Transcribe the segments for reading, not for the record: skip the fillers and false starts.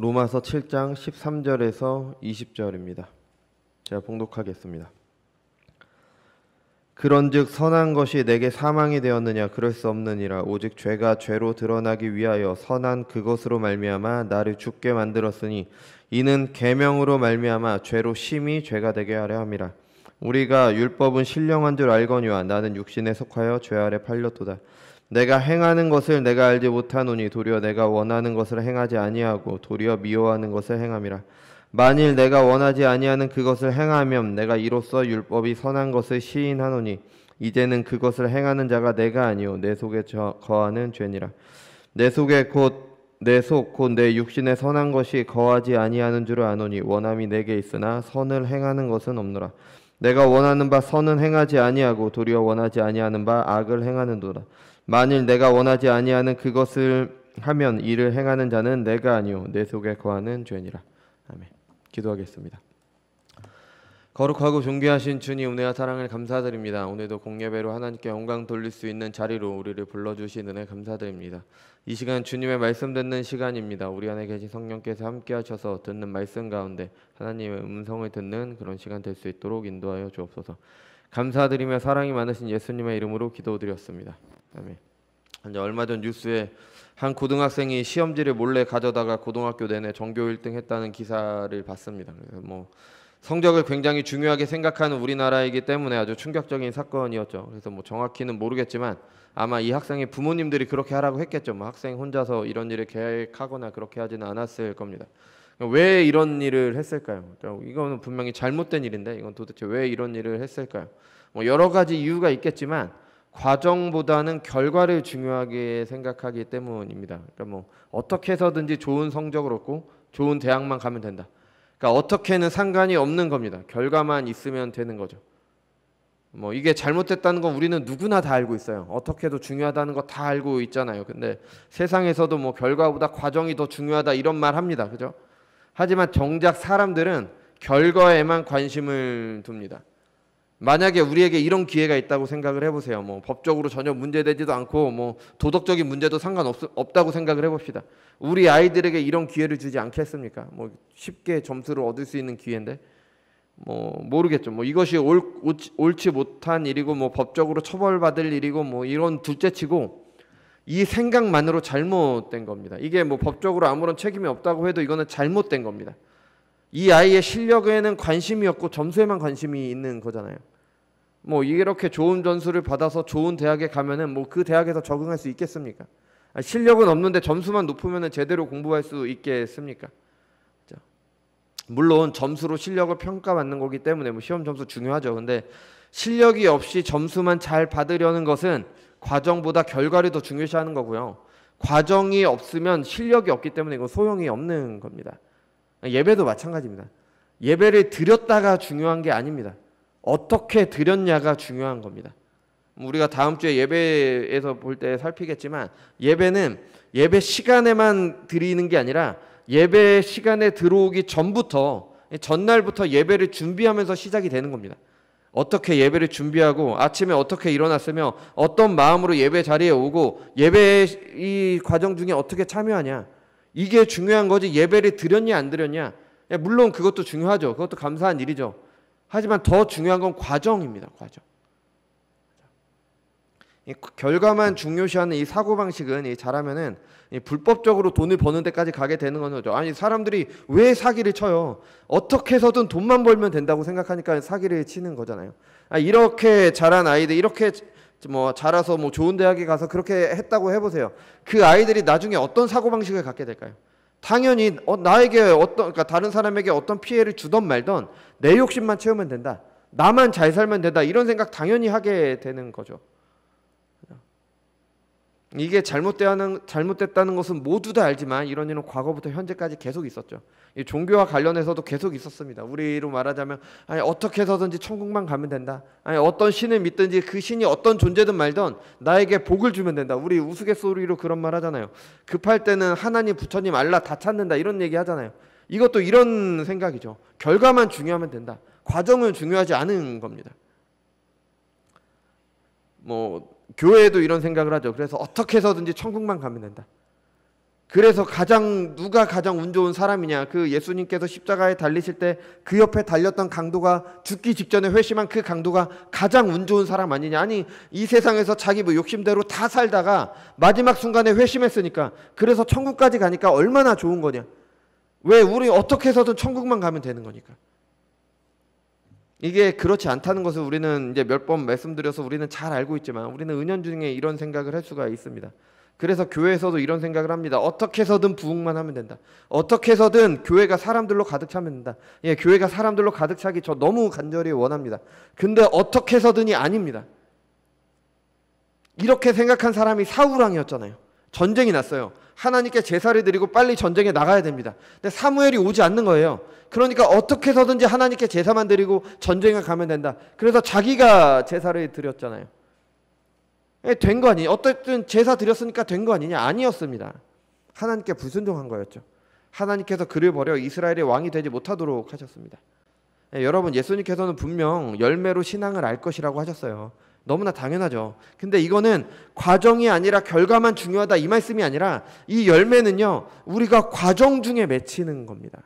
로마서 7장 13절에서 20절입니다. 제가 봉독하겠습니다. 그런즉 선한 것이 내게 사망이 되었느냐? 그럴 수 없느니라. 오직 죄가 죄로 드러나기 위하여 선한 그것으로 말미암아 나를 죽게 만들었으니 이는 계명으로 말미암아 죄로 심히 죄가 되게 하려 함이라. 우리가 율법은 신령한 줄 알거니와 나는 육신에 속하여 죄 아래 팔렸도다. 내가 행하는 것을 내가 알지 못하노니 도리어 내가 원하는 것을 행하지 아니하고 도리어 미워하는 것을 행함이라. 만일 내가 원하지 아니하는 그것을 행하면 내가 이로써 율법이 선한 것을 시인하노니 이제는 그것을 행하는 자가 내가 아니요 내 속에 거하는 죄니라. 내 속에 곧 내 육신에 선한 것이 거하지 아니하는 줄을 아노니 원함이 내게 있으나 선을 행하는 것은 없노라. 내가 원하는 바 선은 행하지 아니하고 도리어 원하지 아니하는 바 악을 행하는도다. 만일 내가 원하지 아니하는 그것을 하면 이를 행하는 자는 내가 아니요 내 속에 거하는 죄니라. 아멘. 기도하겠습니다. 거룩하고 존귀하신 주님, 은혜와 사랑을 감사드립니다. 오늘도 공예배로 하나님께 영광 돌릴 수 있는 자리로 우리를 불러주신 은혜 감사드립니다. 이 시간 주님의 말씀 듣는 시간입니다. 우리 안에 계신 성령께서 함께 하셔서 듣는 말씀 가운데 하나님의 음성을 듣는 그런 시간 될 수 있도록 인도하여 주옵소서. 감사드리며 사랑이 많으신 예수님의 이름으로 기도드렸습니다. 아멘. 이제 얼마 전 뉴스에 한 고등학생이 시험지를 몰래 가져다가 고등학교 내내 전교 1등 했다는 기사를 봤습니다. 그래서 성적을 굉장히 중요하게 생각하는 우리나라이기 때문에 아주 충격적인 사건이었죠. 그래서 정확히는 모르겠지만 아마 이 학생의 부모님들이 그렇게 하라고 했겠죠. 학생 혼자서 이런 일을 계획하거나 그렇게 하지는 않았을 겁니다. 왜 이런 일을 했을까요? 이거는 분명히 잘못된 일인데 이건 도대체 왜 이런 일을 했을까요? 여러 가지 이유가 있겠지만 과정보다는 결과를 중요하게 생각하기 때문입니다. 그러니까 어떻게 해서든지 좋은 성적을 얻고 좋은 대학만 가면 된다. 그러니까 어떻게는 상관이 없는 겁니다. 결과만 있으면 되는 거죠. 이게 잘못됐다는 건 우리는 누구나 다 알고 있어요. 어떻게 해도 중요하다는 거 다 알고 있잖아요. 근데 세상에서도 결과보다 과정이 더 중요하다 이런 말 합니다. 그죠? 하지만 정작 사람들은 결과에만 관심을 둡니다. 만약에 우리에게 이런 기회가 있다고 생각을 해보세요. 법적으로 전혀 문제되지도 않고 도덕적인 문제도 상관없다고 생각을 해봅시다. 우리 아이들에게 이런 기회를 주지 않겠습니까? 쉽게 점수를 얻을 수 있는 기회인데 모르겠죠. 이것이 옳지 못한 일이고 법적으로 처벌받을 일이고 이런 둘째치고 이 생각만으로 잘못된 겁니다. 이게 법적으로 아무런 책임이 없다고 해도 이거는 잘못된 겁니다. 이 아이의 실력에는 관심이 없고 점수에만 관심이 있는 거잖아요. 이렇게 좋은 점수를 받아서 좋은 대학에 가면은 그 대학에서 적응할 수 있겠습니까? 실력은 없는데 점수만 높으면은 제대로 공부할 수 있겠습니까? 물론 점수로 실력을 평가받는 거기 때문에 시험 점수 중요하죠. 근데 실력이 없이 점수만 잘 받으려는 것은 과정보다 결과를 더 중요시하는 거고요. 과정이 없으면 실력이 없기 때문에 이건 소용이 없는 겁니다. 예배도 마찬가지입니다. 예배를 드렸다가 중요한 게 아닙니다. 어떻게 드렸냐가 중요한 겁니다. 우리가 다음 주에 예배에서 볼 때 살피겠지만 예배는 예배 시간에만 드리는 게 아니라 예배 시간에 들어오기 전부터 전날부터 예배를 준비하면서 시작이 되는 겁니다. 어떻게 예배를 준비하고 아침에 어떻게 일어났으며 어떤 마음으로 예배 자리에 오고 예배 이 과정 중에 어떻게 참여하냐, 이게 중요한 거지 예배를 드렸냐 안 드렸냐. 물론 그것도 중요하죠. 그것도 감사한 일이죠. 하지만 더 중요한 건 과정입니다. 과정. 결과만 중요시하는 이 사고방식은 잘하면은 불법적으로 돈을 버는 데까지 가게 되는 거죠. 아니, 사람들이 왜 사기를 쳐요? 어떻게 해서든 돈만 벌면 된다고 생각하니까 사기를 치는 거잖아요. 이렇게 자란 아이들, 이렇게 자라서 좋은 대학에 가서 그렇게 했다고 해보세요. 그 아이들이 나중에 어떤 사고방식을 갖게 될까요? 당연히 나에게 그러니까 다른 사람에게 어떤 피해를 주던 말던 내 욕심만 채우면 된다, 나만 잘 살면 된다, 이런 생각 당연히 하게 되는 거죠. 이게 잘못됐다는 것은 모두 다 알지만 이런 일은 과거부터 현재까지 계속 있었죠. 이 종교와 관련해서도 계속 있었습니다. 우리로 말하자면 어떻게 해서든지 천국만 가면 된다, 어떤 신을 믿든지 그 신이 어떤 존재든 말든 나에게 복을 주면 된다. 우리 우스갯소리로 그런 말 하잖아요. 급할 때는 하나님, 부처님, 알라 다 찾는다, 이런 얘기 하잖아요. 이것도 이런 생각이죠. 결과만 중요하면 된다, 과정은 중요하지 않은 겁니다. 교회에도 이런 생각을 하죠. 그래서 어떻게 해서든지 천국만 가면 된다. 그래서 누가 가장 운 좋은 사람이냐? 그 예수님께서 십자가에 달리실 때 그 옆에 달렸던 강도가 죽기 직전에 회심한 그 강도가 가장 운 좋은 사람 아니냐? 아니, 이 세상에서 자기 뭐 욕심대로 다 살다가 마지막 순간에 회심했으니까, 그래서 천국까지 가니까 얼마나 좋은 거냐? 왜 우리 어떻게 해서든 천국만 가면 되는 거니까. 이게 그렇지 않다는 것을 우리는 이제 몇 번 말씀드려서 우리는 잘 알고 있지만, 우리는 은연중에 이런 생각을 할 수가 있습니다. 그래서 교회에서도 이런 생각을 합니다. 어떻게 해서든 부흥만 하면 된다. 어떻게 해서든 교회가 사람들로 가득 차면 된다. 예, 교회가 사람들로 가득 차기 저 너무 간절히 원합니다. 근데 어떻게 해서든이 아닙니다. 이렇게 생각한 사람이 사울왕이었잖아요. 전쟁이 났어요. 하나님께 제사를 드리고 빨리 전쟁에 나가야 됩니다. 근데 사무엘이 오지 않는 거예요. 그러니까 어떻게 해서든지 하나님께 제사만 드리고 전쟁에 가면 된다. 그래서 자기가 제사를 드렸잖아요. 된 거 아니에요. 어쨌든 제사 드렸으니까 된 거 아니냐? 아니었습니다. 하나님께 불순종한 거였죠. 하나님께서 그를 버려 이스라엘의 왕이 되지 못하도록 하셨습니다. 여러분, 예수님께서는 분명 열매로 신앙을 알 것이라고 하셨어요. 너무나 당연하죠. 근데 이거는 과정이 아니라 결과만 중요하다 이 말씀이 아니라, 이 열매는요, 우리가 과정 중에 맺히는 겁니다.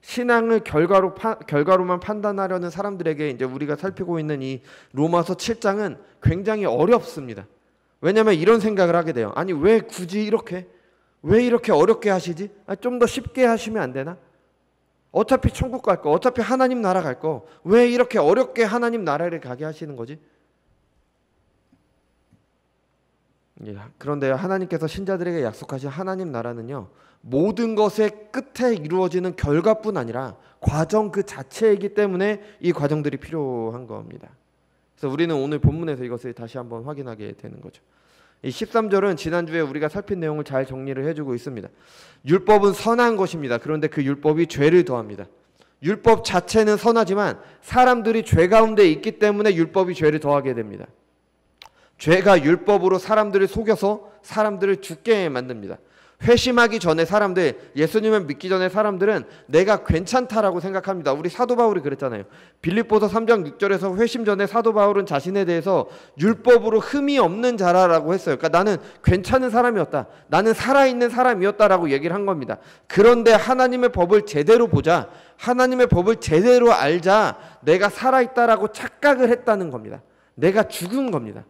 신앙을 결과로만 판단하려는 사람들에게 이제 우리가 살피고 있는 이 로마서 7장은 굉장히 어렵습니다. 왜냐하면 이런 생각을 하게 돼요. 아니, 왜 굳이 왜 이렇게 어렵게 하시지? 좀 더 쉽게 하시면 안 되나? 어차피 천국 갈 거, 어차피 하나님 나라 갈 거, 왜 이렇게 어렵게 하나님 나라를 가게 하시는 거지? 그런데 하나님께서 신자들에게 약속하신 하나님 나라는요, 모든 것의 끝에 이루어지는 결과뿐 아니라 과정 그 자체이기 때문에 이 과정들이 필요한 겁니다. 그래서 우리는 오늘 본문에서 이것을 다시 한번 확인하게 되는 거죠. 이 13절은 지난주에 우리가 살핀 내용을 잘 정리를 해주고 있습니다. 율법은 선한 것입니다. 그런데 그 율법이 죄를 더합니다. 율법 자체는 선하지만 사람들이 죄 가운데 있기 때문에 율법이 죄를 더하게 됩니다. 죄가 율법으로 사람들을 속여서 사람들을 죽게 만듭니다. 회심하기 전에 사람들, 예수님을 믿기 전에 사람들은 내가 괜찮다라고 생각합니다. 우리 사도 바울이 그랬잖아요. 빌립보서 3장 6절에서 회심 전에 사도 바울은 자신에 대해서 율법으로 흠이 없는 자라라고 했어요. 그러니까 나는 괜찮은 사람이었다. 나는 살아있는 사람이었다라고 얘기를 한 겁니다. 그런데 하나님의 법을 제대로 보자, 하나님의 법을 제대로 알자, 내가 살아있다라고 착각을 했다는 겁니다. 내가 죽은 겁니다.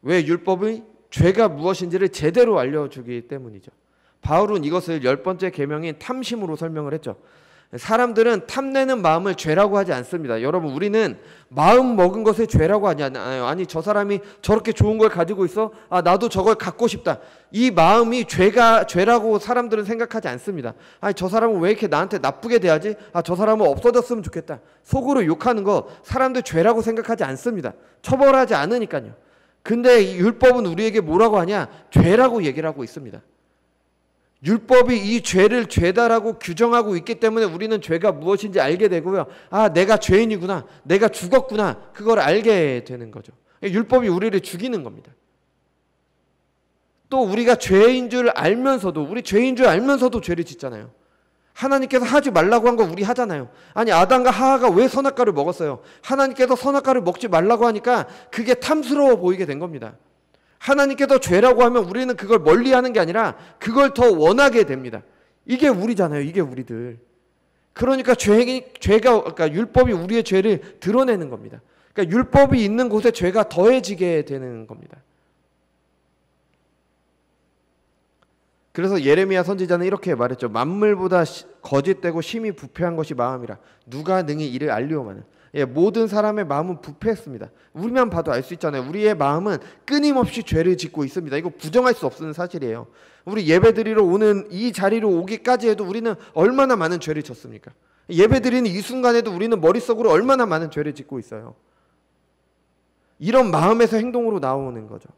왜? 율법이 죄가 무엇인지를 제대로 알려주기 때문이죠. 바울은 이것을 10번째 계명인 탐심으로 설명을 했죠. 사람들은 탐내는 마음을 죄라고 하지 않습니다. 여러분, 우리는 마음 먹은 것을 죄라고 하지 않아요. 아니, 저 사람이 저렇게 좋은 걸 가지고 있어? 나도 저걸 갖고 싶다. 이 마음이 죄라고 사람들은 생각하지 않습니다. 아니, 저 사람은 왜 이렇게 나한테 나쁘게 대하지? 저 사람은 없어졌으면 좋겠다. 속으로 욕하는 거 사람들 죄라고 생각하지 않습니다. 처벌하지 않으니까요. 근데 이 율법은 우리에게 뭐라고 하냐? 죄라고 얘기를 하고 있습니다. 율법이 이 죄를 죄다라고 규정하고 있기 때문에 우리는 죄가 무엇인지 알게 되고요. 내가 죄인이구나, 내가 죽었구나, 그걸 알게 되는 거죠. 율법이 우리를 죽이는 겁니다. 또 우리가 죄인 줄 알면서도, 우리 죄인 줄 알면서도 죄를 짓잖아요. 하나님께서 하지 말라고 한 거 우리 하잖아요. 아니, 아담과 하하가 왜 선악과를 먹었어요? 하나님께서 선악과를 먹지 말라고 하니까 그게 탐스러워 보이게 된 겁니다. 하나님께서 죄라고 하면 우리는 그걸 멀리하는 게 아니라 그걸 더 원하게 됩니다. 이게 우리잖아요. 이게 우리들. 그러니까 그러니까 율법이 우리의 죄를 드러내는 겁니다. 그러니까 율법이 있는 곳에 죄가 더해지게 되는 겁니다. 그래서 예레미야 선지자는 이렇게 말했죠. 만물보다 거짓되고 심히 부패한 것이 마음이라 누가 능히 이를 알리오마는. 모든 사람의 마음은 부패했습니다. 우리만 봐도 알 수 있잖아요. 우리의 마음은 끊임없이 죄를 짓고 있습니다. 이거 부정할 수 없는 사실이에요. 우리 예배드리러 오는 이 자리로 오기까지 해도 우리는 얼마나 많은 죄를 졌습니까? 예배드리는 이 순간에도 우리는 머릿속으로 얼마나 많은 죄를 짓고 있어요. 이런 마음에서 행동으로 나오는 거죠.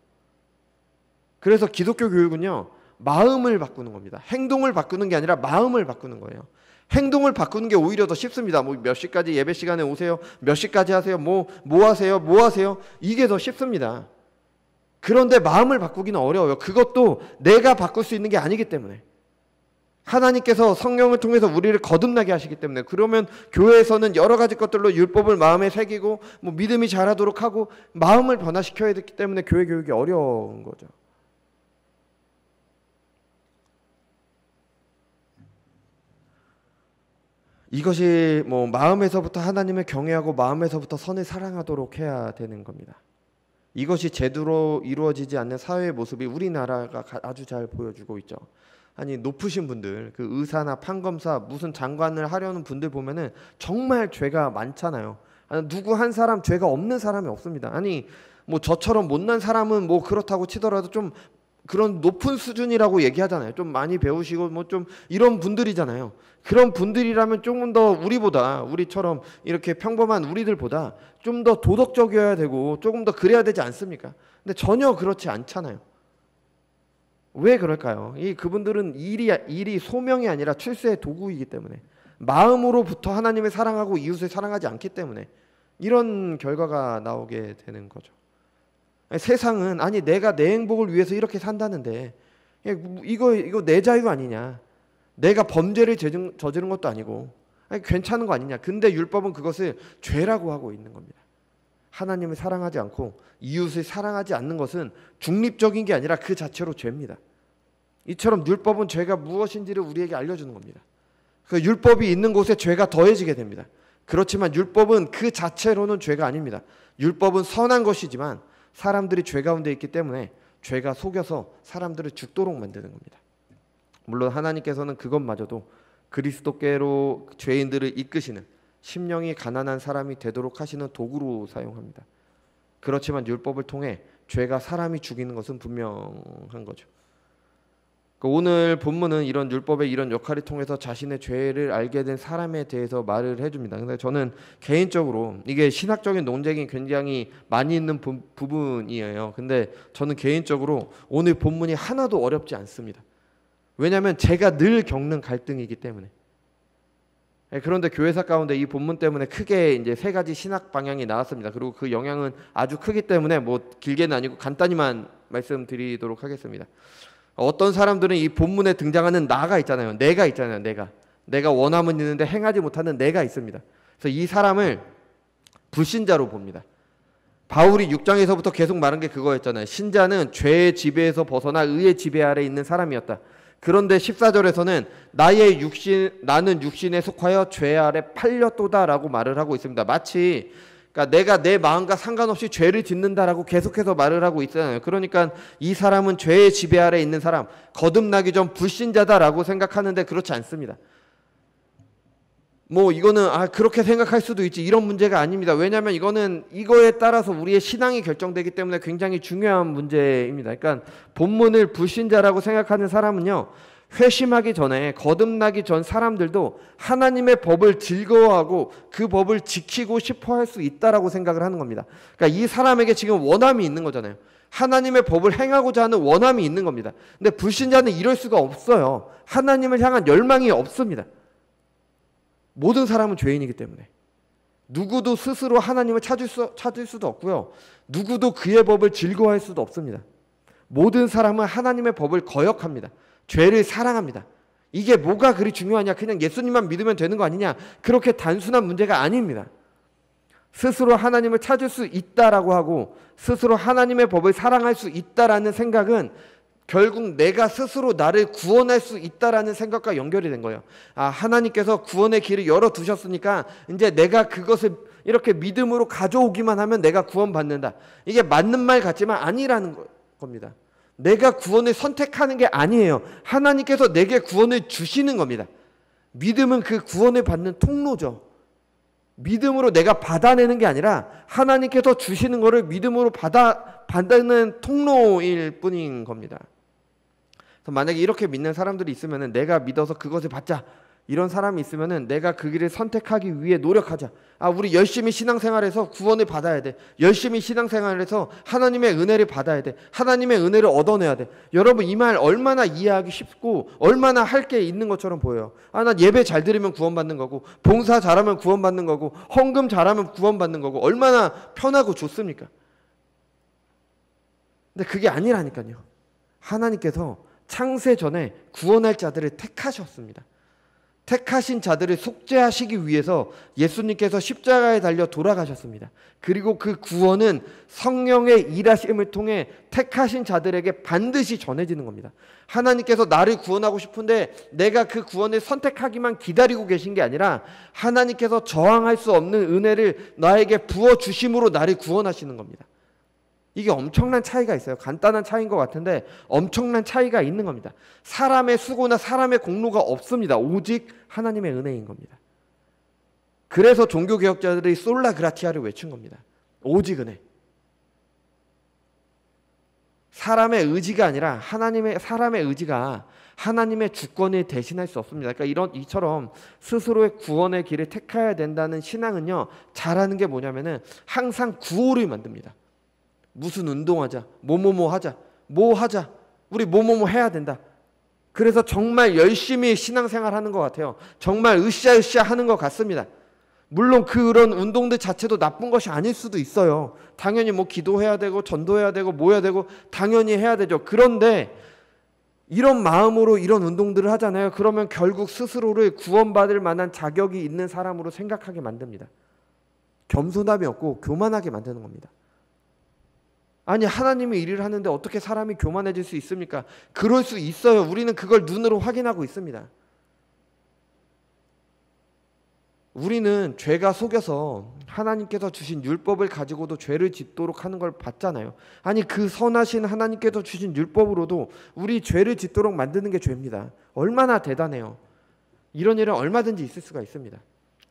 그래서 기독교 교육은요, 마음을 바꾸는 겁니다. 행동을 바꾸는 게 아니라 마음을 바꾸는 거예요. 행동을 바꾸는 게 오히려 더 쉽습니다. 몇 시까지 예배 시간에 오세요? 몇 시까지 하세요? 뭐 하세요? 이게 더 쉽습니다. 그런데 마음을 바꾸기는 어려워요. 그것도 내가 바꿀 수 있는 게 아니기 때문에. 하나님께서 성령을 통해서 우리를 거듭나게 하시기 때문에, 그러면 교회에서는 여러 가지 것들로 율법을 마음에 새기고 뭐 믿음이 자라도록 하고 마음을 변화시켜야 되기 때문에 교회 교육이 어려운 거죠. 이것이 뭐 마음에서부터 하나님을 경외하고 마음에서부터 선을 사랑하도록 해야 되는 겁니다. 이것이 제대로 이루어지지 않는 사회의 모습이 우리나라가 아주 잘 보여주고 있죠. 아니, 높으신 분들, 그 의사나 판검사, 무슨 장관을 하려는 분들 보면은 정말 죄가 많잖아요. 아니, 누구 한 사람 죄가 없는 사람이 없습니다. 아니, 뭐 저처럼 못난 사람은 뭐 그렇다고 치더라도 좀 그런 높은 수준이라고 얘기하잖아요. 좀 많이 배우시고 뭐 좀 이런 분들이잖아요. 그런 분들이라면 조금 더 우리처럼 이렇게 평범한 우리들보다 좀 더 도덕적이어야 되고 조금 더 그래야 되지 않습니까? 근데 전혀 그렇지 않잖아요. 왜 그럴까요? 그분들은 일이 소명이 아니라 출세의 도구이기 때문에, 마음으로부터 하나님을 사랑하고 이웃을 사랑하지 않기 때문에 이런 결과가 나오게 되는 거죠. 세상은 아니 내가 내 행복을 위해서 이렇게 산다는데 이거 내 자유 아니냐, 내가 범죄를 저지른 것도 아니고 아니, 괜찮은 거 아니냐. 근데 율법은 그것을 죄라고 하고 있는 겁니다. 하나님을 사랑하지 않고 이웃을 사랑하지 않는 것은 중립적인 게 아니라 그 자체로 죄입니다. 이처럼 율법은 죄가 무엇인지를 우리에게 알려주는 겁니다. 그 율법이 있는 곳에 죄가 더해지게 됩니다. 그렇지만 율법은 그 자체로는 죄가 아닙니다. 율법은 선한 것이지만 사람들이 죄 가운데 있기 때문에 죄가 속여서 사람들을 죽도록 만드는 겁니다. 물론 하나님께서는 그것마저도 그리스도께로 죄인들을 이끄시는, 심령이 가난한 사람이 되도록 하시는 도구로 사용합니다. 그렇지만 율법을 통해 죄가 사람이 죽이는 것은 분명한 거죠. 오늘 본문은 이런 율법의 이런 역할을 통해서 자신의 죄를 알게 된 사람에 대해서 말을 해줍니다. 근데 저는 개인적으로 이게 신학적인 논쟁이 굉장히 많이 있는 부분이에요. 근데 저는 개인적으로 오늘 본문이 하나도 어렵지 않습니다. 왜냐하면 제가 늘 겪는 갈등이기 때문에. 그런데 교회사 가운데 이 본문 때문에 크게 이제 세 가지 신학 방향이 나왔습니다. 그리고 그 영향은 아주 크기 때문에 뭐 길게는 아니고 간단히만 말씀드리도록 하겠습니다. 어떤 사람들은 이 본문에 등장하는 나가 있잖아요. 내가 원함은 있는데 행하지 못하는 내가 있습니다. 그래서 이 사람을 불신자로 봅니다. 바울이 6장에서부터 계속 말한 게 그거였잖아요. 신자는 죄의 지배에서 벗어나 의의 지배 아래 있는 사람이었다. 그런데 14절에서는 나는 육신에 속하여 죄 아래 팔렸도다라고 말을 하고 있습니다. 마치 그러니까 내가 내 마음과 상관없이 죄를 짓는다라고 계속해서 말을 하고 있잖아요. 그러니까 이 사람은 죄의 지배 아래 있는 사람, 거듭나기 전 불신자다라고 생각하는데 그렇지 않습니다. 뭐 이거는 그렇게 생각할 수도 있지, 이런 문제가 아닙니다. 왜냐하면 이거에 따라서 우리의 신앙이 결정되기 때문에 굉장히 중요한 문제입니다. 그러니까 본문을 불신자라고 생각하는 사람은요, 회심하기 전에, 거듭나기 전 사람들도 하나님의 법을 즐거워하고 그 법을 지키고 싶어 할 수 있다라고 생각을 하는 겁니다. 그러니까 이 사람에게 지금 원함이 있는 거잖아요. 하나님의 법을 행하고자 하는 원함이 있는 겁니다. 근데 불신자는 이럴 수가 없어요. 하나님을 향한 열망이 없습니다. 모든 사람은 죄인이기 때문에 누구도 스스로 하나님을 찾을 수도 없고요. 누구도 그의 법을 즐거워할 수도 없습니다. 모든 사람은 하나님의 법을 거역합니다. 죄를 사랑합니다. 이게 뭐가 그리 중요하냐, 그냥 예수님만 믿으면 되는 거 아니냐, 그렇게 단순한 문제가 아닙니다. 스스로 하나님을 찾을 수 있다라고 하고 스스로 하나님의 법을 사랑할 수 있다라는 생각은 결국 내가 스스로 나를 구원할 수 있다라는 생각과 연결이 된 거예요. 하나님께서 구원의 길을 열어두셨으니까 이제 내가 그것을 이렇게 믿음으로 가져오기만 하면 내가 구원받는다. 이게 맞는 말 같지만 아니라는 겁니다. 내가 구원을 선택하는 게 아니에요. 하나님께서 내게 구원을 주시는 겁니다. 믿음은 그 구원을 받는 통로죠. 믿음으로 내가 받아내는 게 아니라 하나님께서 주시는 것을 믿음으로 받는 통로일 뿐인 겁니다. 그래서 만약에 이렇게 믿는 사람들이 있으면 내가 믿어서 그것을 받자, 이런 사람이 있으면 내가 그 길을 선택하기 위해 노력하자. 우리 열심히 신앙생활해서 구원을 받아야 돼. 열심히 신앙생활해서 하나님의 은혜를 받아야 돼. 하나님의 은혜를 얻어내야 돼. 여러분, 이 말 얼마나 이해하기 쉽고 얼마나 할 게 있는 것처럼 보여요. 난 예배 잘 드리면 구원받는 거고, 봉사 잘하면 구원받는 거고, 헌금 잘하면 구원받는 거고, 얼마나 편하고 좋습니까? 근데 그게 아니라니까요. 하나님께서 창세 전에 구원할 자들을 택하셨습니다. 택하신 자들을 속죄하시기 위해서 예수님께서 십자가에 달려 돌아가셨습니다. 그리고 그 구원은 성령의 일하심을 통해 택하신 자들에게 반드시 전해지는 겁니다. 하나님께서 나를 구원하고 싶은데 내가 그 구원을 선택하기만 기다리고 계신 게 아니라 하나님께서 저항할 수 없는 은혜를 나에게 부어주심으로 나를 구원하시는 겁니다. 이게 엄청난 차이가 있어요. 간단한 차이인 것 같은데 엄청난 차이가 있는 겁니다. 사람의 수고나 사람의 공로가 없습니다. 오직 하나님의 은혜인 겁니다. 그래서 종교개혁자들이 솔라 그라티아를 외친 겁니다. 오직 은혜. 사람의 의지가 아니라 사람의 의지가 하나님의 주권을 대신할 수 없습니다. 그러니까 이처럼 스스로의 구원의 길을 택해야 된다는 신앙은요, 잘하는 게 뭐냐면은 항상 구호를 만듭니다. 무슨 운동하자, 뭐뭐뭐 하자, 뭐 하자, 우리 뭐뭐뭐 해야 된다. 그래서 정말 열심히 신앙생활 하는 것 같아요. 정말 으쌰으쌰 하는 것 같습니다. 물론 그런 운동들 자체도 나쁜 것이 아닐 수도 있어요. 당연히 뭐 기도해야 되고 전도해야 되고 뭐 해야 되고 당연히 해야 되죠. 그런데 이런 마음으로 이런 운동들을 하잖아요. 그러면 결국 스스로를 구원받을 만한 자격이 있는 사람으로 생각하게 만듭니다. 겸손함이 없고 교만하게 만드는 겁니다. 아니, 하나님이 일을 하는데 어떻게 사람이 교만해질 수 있습니까? 그럴 수 있어요. 우리는 그걸 눈으로 확인하고 있습니다. 우리는 죄가 속여서 하나님께서 주신 율법을 가지고도 죄를 짓도록 하는 걸 봤잖아요. 아니, 그 선하신 하나님께서 주신 율법으로도 우리 죄를 짓도록 만드는 게 죄입니다. 얼마나 대단해요. 이런 일은 얼마든지 있을 수가 있습니다.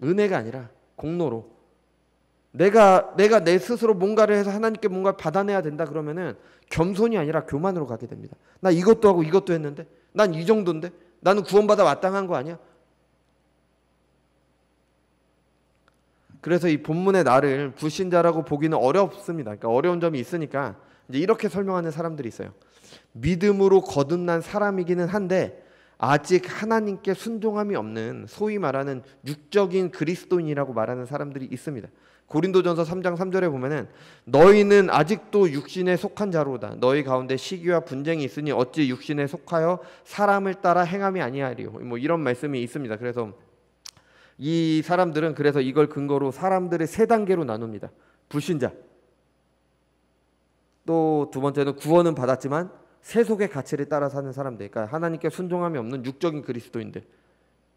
은혜가 아니라 공로로. 내가 내 스스로 뭔가를 해서 하나님께 뭔가를 받아내야 된다 그러면은 겸손이 아니라 교만으로 가게 됩니다. 나 이것도 하고 이것도 했는데, 난 이 정도인데, 나는 구원받아 마땅한 거 아니야? 그래서 이 본문의 나를 불신자라고 보기는 어렵습니다. 그러니까 어려운 점이 있으니까 이제 이렇게 설명하는 사람들이 있어요. 믿음으로 거듭난 사람이기는 한데 아직 하나님께 순종함이 없는, 소위 말하는 육적인 그리스도인이라고 말하는 사람들이 있습니다. 고린도전서 3장 3절에 보면은 너희는 아직도 육신에 속한 자로다. 너희 가운데 시기와 분쟁이 있으니 어찌 육신에 속하여 사람을 따라 행함이 아니하리요. 뭐 이런 말씀이 있습니다. 그래서 이 사람들은 그래서 이걸 근거로 사람들을 세 단계로 나눕니다. 불신자. 또 두 번째는 구원은 받았지만 세속의 가치를 따라 사는 사람들. 그러니까 하나님께 순종함이 없는 육적인 그리스도인들.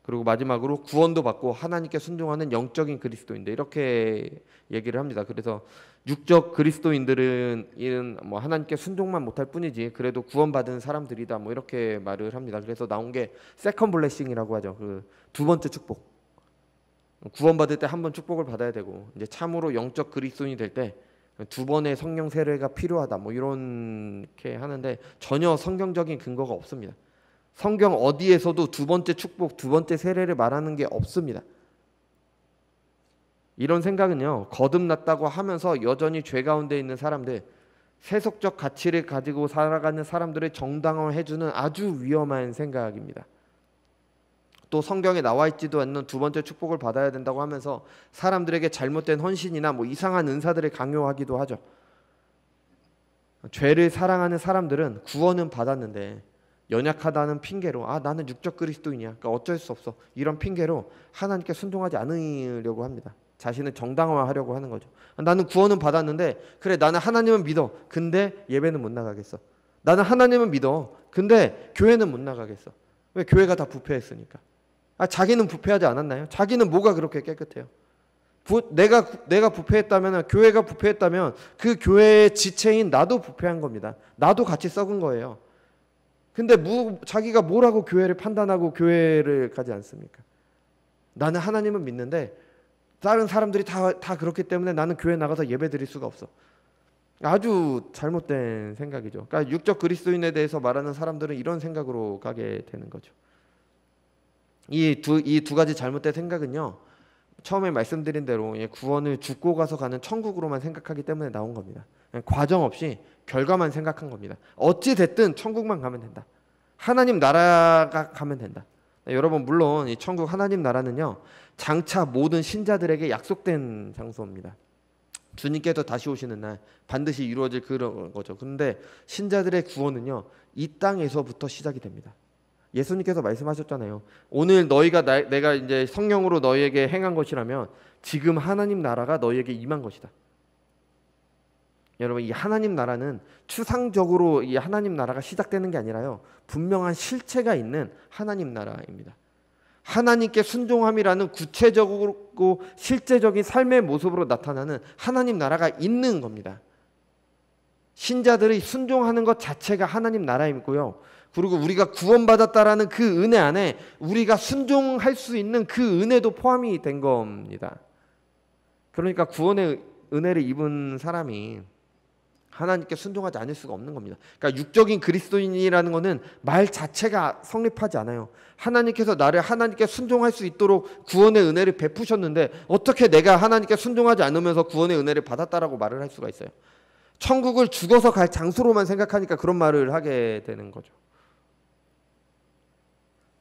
그리고 마지막으로 구원도 받고 하나님께 순종하는 영적인 그리스도인들, 이렇게 얘기를 합니다. 그래서 육적 그리스도인들은 뭐 하나님께 순종만 못할 뿐이지 그래도 구원받은 사람들이다, 뭐 이렇게 말을 합니다. 그래서 나온 게 세컨 블레싱이라고 하죠. 그 두 번째 축복. 구원받을 때 한 번 축복을 받아야 되고 이제 참으로 영적 그리스도인이 될 때 두 번의 성령 세례가 필요하다, 뭐 이렇게 하는데 전혀 성경적인 근거가 없습니다. 성경 어디에서도 두 번째 축복, 두 번째 세례를 말하는 게 없습니다. 이런 생각은요, 거듭났다고 하면서 여전히 죄 가운데 있는 사람들, 세속적 가치를 가지고 살아가는 사람들을 정당화해주는 아주 위험한 생각입니다. 또 성경에 나와 있지도 않는 두 번째 축복을 받아야 된다고 하면서 사람들에게 잘못된 헌신이나 뭐 이상한 은사들을 강요하기도 하죠. 죄를 사랑하는 사람들은 구원은 받았는데 연약하다는 핑계로 나는 육적 그리스도인이야, 그러니까 어쩔 수 없어, 이런 핑계로 하나님께 순종하지 않으려고 합니다. 자신을 정당화하려고 하는 거죠. 나는 구원은 받았는데 그래, 나는 하나님은 믿어. 근데 예배는 못 나가겠어. 나는 하나님은 믿어. 근데 교회는 못 나가겠어. 왜? 교회가 다 부패했으니까. 자기는 부패하지 않았나요? 자기는 뭐가 그렇게 깨끗해요? 내가 부패했다면, 교회가 부패했다면 그 교회의 지체인 나도 부패한 겁니다. 나도 같이 썩은 거예요. 근데 자기가 뭐라고 교회를 판단하고 교회를 가지 않습니까? 나는 하나님은 믿는데 다른 사람들이 다 그렇기 때문에 나는 교회 나가서 예배 드릴 수가 없어. 아주 잘못된 생각이죠. 그러니까 육적 그리스도인에 대해서 말하는 사람들은 이런 생각으로 가게 되는 거죠. 이 두 가지 잘못된 생각은요, 처음에 말씀드린 대로 구원을 죽고 가서 가는 천국으로만 생각하기 때문에 나온 겁니다. 과정 없이 결과만 생각한 겁니다. 어찌 됐든 천국만 가면 된다. 하나님 나라가 가면 된다. 여러분, 물론 이 천국 하나님 나라는요, 장차 모든 신자들에게 약속된 장소입니다. 주님께서 다시 오시는 날 반드시 이루어질 그런 거죠. 그런데 신자들의 구원은요, 이 땅에서부터 시작이 됩니다. 예수님께서 말씀하셨잖아요. 오늘 내가 이제 성령으로 너희에게 행한 것이라면 지금 하나님 나라가 너희에게 임한 것이다. 여러분, 이 하나님 나라는 추상적으로 이 하나님 나라가 시작되는 게 아니라요, 분명한 실체가 있는 하나님 나라입니다. 하나님께 순종함이라는 구체적이고 실제적인 삶의 모습으로 나타나는 하나님 나라가 있는 겁니다. 신자들이 순종하는 것 자체가 하나님 나라이고요. 그리고 우리가 구원받았다라는 그 은혜 안에 우리가 순종할 수 있는 그 은혜도 포함이 된 겁니다. 그러니까 구원의 은혜를 입은 사람이 하나님께 순종하지 않을 수가 없는 겁니다. 그러니까 육적인 그리스도인이라는 것은 말 자체가 성립하지 않아요. 하나님께서 나를 하나님께 순종할 수 있도록 구원의 은혜를 베푸셨는데 어떻게 내가 하나님께 순종하지 않으면서 구원의 은혜를 받았다라고 말을 할 수가 있어요? 천국을 죽어서 갈 장소로만 생각하니까 그런 말을 하게 되는 거죠.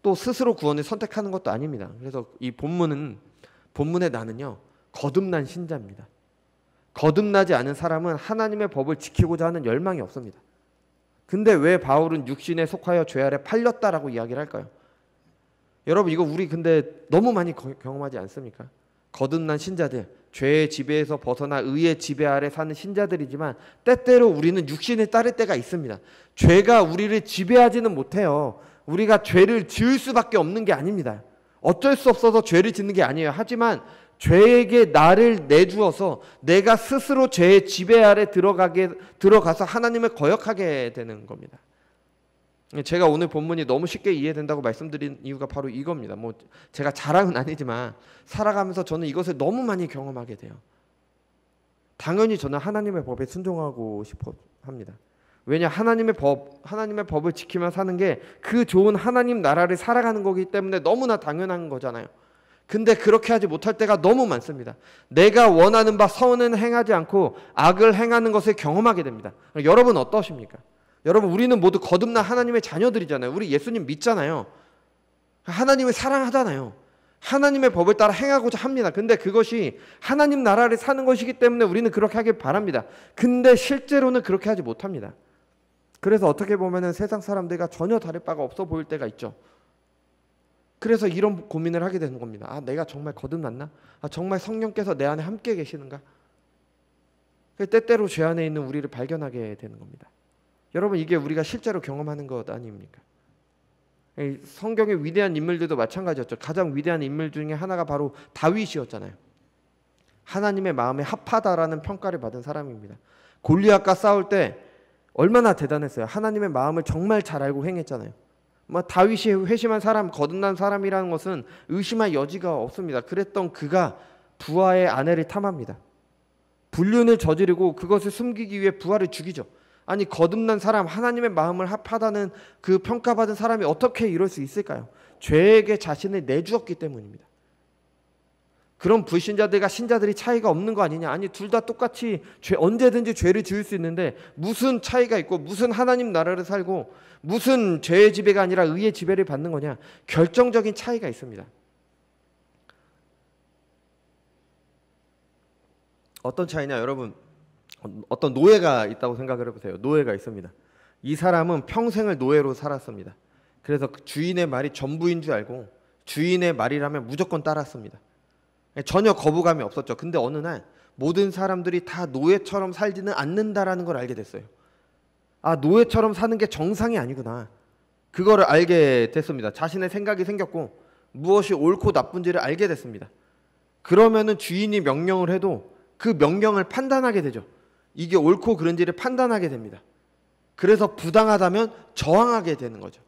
또 스스로 구원을 선택하는 것도 아닙니다. 그래서 이 본문의 나는요, 거듭난 신자입니다. 거듭나지 않은 사람은 하나님의 법을 지키고자 하는 열망이 없습니다. 근데 왜 바울은 육신에 속하여 죄 아래 팔렸다라고 이야기를 할까요? 여러분, 이거 우리 근데 너무 많이 경험하지 않습니까? 거듭난 신자들, 죄의 지배에서 벗어나 의의 지배 아래 사는 신자들이지만 때때로 우리는 육신을 따를 때가 있습니다. 죄가 우리를 지배하지는 못해요. 우리가 죄를 지을 수밖에 없는 게 아닙니다. 어쩔 수 없어서 죄를 짓는 게 아니에요. 하지만 죄에게 나를 내주어서 내가 스스로 죄의 지배 아래 들어가서 하나님을 거역하게 되는 겁니다. 제가 오늘 본문이 너무 쉽게 이해된다고 말씀드린 이유가 바로 이겁니다. 뭐 제가 자랑은 아니지만 살아가면서 저는 이것을 너무 많이 경험하게 돼요. 당연히 저는 하나님의 법에 순종하고 싶어 합니다. 왜냐, 하나님의 법을 지키며 사는 게 그 좋은 하나님 나라를 살아가는 거기 때문에 너무나 당연한 거잖아요. 근데 그렇게 하지 못할 때가 너무 많습니다. 내가 원하는 바 선은 행하지 않고 악을 행하는 것을 경험하게 됩니다. 여러분 어떠십니까? 여러분, 우리는 모두 거듭난 하나님의 자녀들이잖아요. 우리 예수님 믿잖아요. 하나님을 사랑하잖아요. 하나님의 법을 따라 행하고자 합니다. 근데 그것이 하나님 나라를 사는 것이기 때문에 우리는 그렇게 하길 바랍니다. 근데 실제로는 그렇게 하지 못합니다. 그래서 어떻게 보면 세상 사람들과 전혀 다를 바가 없어 보일 때가 있죠. 그래서 이런 고민을 하게 되는 겁니다. 아, 내가 정말 거듭났나? 아, 정말 성령께서 내 안에 함께 계시는가? 때때로 죄 안에 있는 우리를 발견하게 되는 겁니다. 여러분, 이게 우리가 실제로 경험하는 것 아닙니까? 성경의 위대한 인물들도 마찬가지였죠. 가장 위대한 인물 중에 하나가 바로 다윗이었잖아요. 하나님의 마음에 합하다라는 평가를 받은 사람입니다. 골리앗과 싸울 때 얼마나 대단했어요. 하나님의 마음을 정말 잘 알고 행했잖아요. 다윗이 회심한 사람, 거듭난 사람이라는 것은 의심할 여지가 없습니다. 그랬던 그가 부하의 아내를 탐합니다. 불륜을 저지르고 그것을 숨기기 위해 부하를 죽이죠. 아니, 거듭난 사람, 하나님의 마음을 합하다는 그 평가받은 사람이 어떻게 이럴 수 있을까요? 죄에게 자신을 내주었기 때문입니다. 그런 불신자들과 신자들이 차이가 없는 거 아니냐? 아니, 둘 다 똑같이 언제든지 죄를 지을 수 있는데 무슨 차이가 있고 무슨 하나님 나라를 살고 무슨 죄의 지배가 아니라 의의 지배를 받는 거냐? 결정적인 차이가 있습니다. 어떤 차이냐? 여러분, 어떤 노예가 있다고 생각을 해보세요. 노예가 있습니다. 이 사람은 평생을 노예로 살았습니다. 그래서 주인의 말이 전부인 줄 알고 주인의 말이라면 무조건 따랐습니다. 전혀 거부감이 없었죠. 근데 어느 날 모든 사람들이 다 노예처럼 살지는 않는다라는 걸 알게 됐어요. 아, 노예처럼 사는 게 정상이 아니구나. 그거를 알게 됐습니다. 자신의 생각이 생겼고 무엇이 옳고 나쁜지를 알게 됐습니다. 그러면은 주인이 명령을 해도 그 명령을 판단하게 되죠. 이게 옳고 그른지를 판단하게 됩니다. 그래서 부당하다면 저항하게 되는 거죠.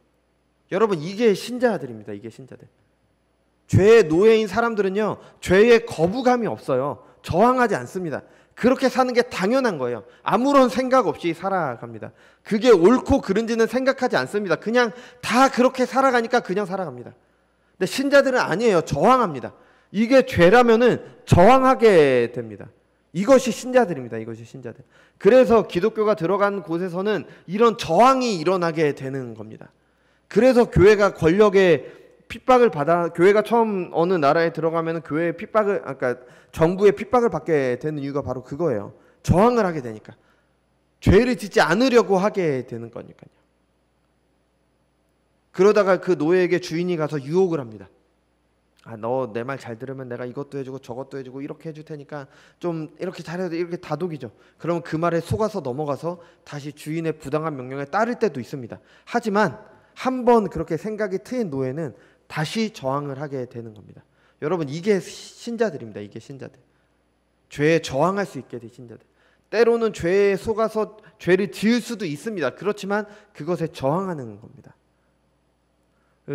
여러분, 이게 신자들입니다. 이게 신자들. 죄의 노예인 사람들은요, 죄에 거부감이 없어요. 저항하지 않습니다. 그렇게 사는 게 당연한 거예요. 아무런 생각 없이 살아갑니다. 그게 옳고 그른지는 생각하지 않습니다. 그냥 다 그렇게 살아가니까 그냥 살아갑니다. 근데 신자들은 아니에요. 저항합니다. 이게 죄라면은 저항하게 됩니다. 이것이 신자들입니다. 이것이 신자들. 그래서 기독교가 들어간 곳에서는 이런 저항이 일어나게 되는 겁니다. 그래서 교회가 권력의 핍박을 받아, 교회가 처음 어느 나라에 들어가면 교회의 핍박을, 그러니까 정부의 핍박을 받게 되는 이유가 바로 그거예요. 저항을 하게 되니까. 죄를 짓지 않으려고 하게 되는 거니까요. 그러다가 그 노예에게 주인이 가서 유혹을 합니다. 너 내 말 잘 들으면 내가 이것도 해주고 저것도 해주고 이렇게 해줄 테니까 좀 이렇게 잘해야 돼. 이렇게 다독이죠. 그러면 그 말에 속아서 넘어가서 다시 주인의 부당한 명령에 따를 때도 있습니다. 하지만 한번 그렇게 생각이 트인 노예는 다시 저항을 하게 되는 겁니다. 여러분, 이게 신자들입니다. 이게 신자들. 죄에 저항할 수 있게 된 신자들. 때로는 죄에 속아서 죄를 지을 수도 있습니다. 그렇지만 그것에 저항하는 겁니다.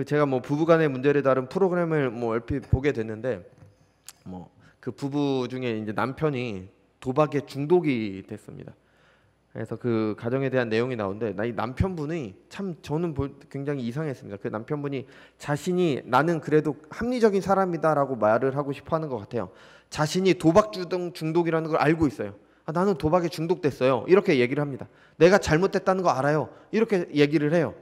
제가 부부간의 문제를 다룬 프로그램을 얼핏 보게 됐는데 그 부부 중에 이제 남편이 도박에 중독이 됐습니다. 그래서 그 가정에 대한 내용이 나오는데 이 남편분이 참 저는 굉장히 이상했습니다. 그 남편분이 자신이 나는 그래도 합리적인 사람이다라고 말을 하고 싶어하는 것 같아요. 자신이 도박 중독이라는 걸 알고 있어요. 나는 도박에 중독됐어요. 이렇게 얘기를 합니다. 내가 잘못됐다는 거 알아요. 이렇게 얘기를 해요.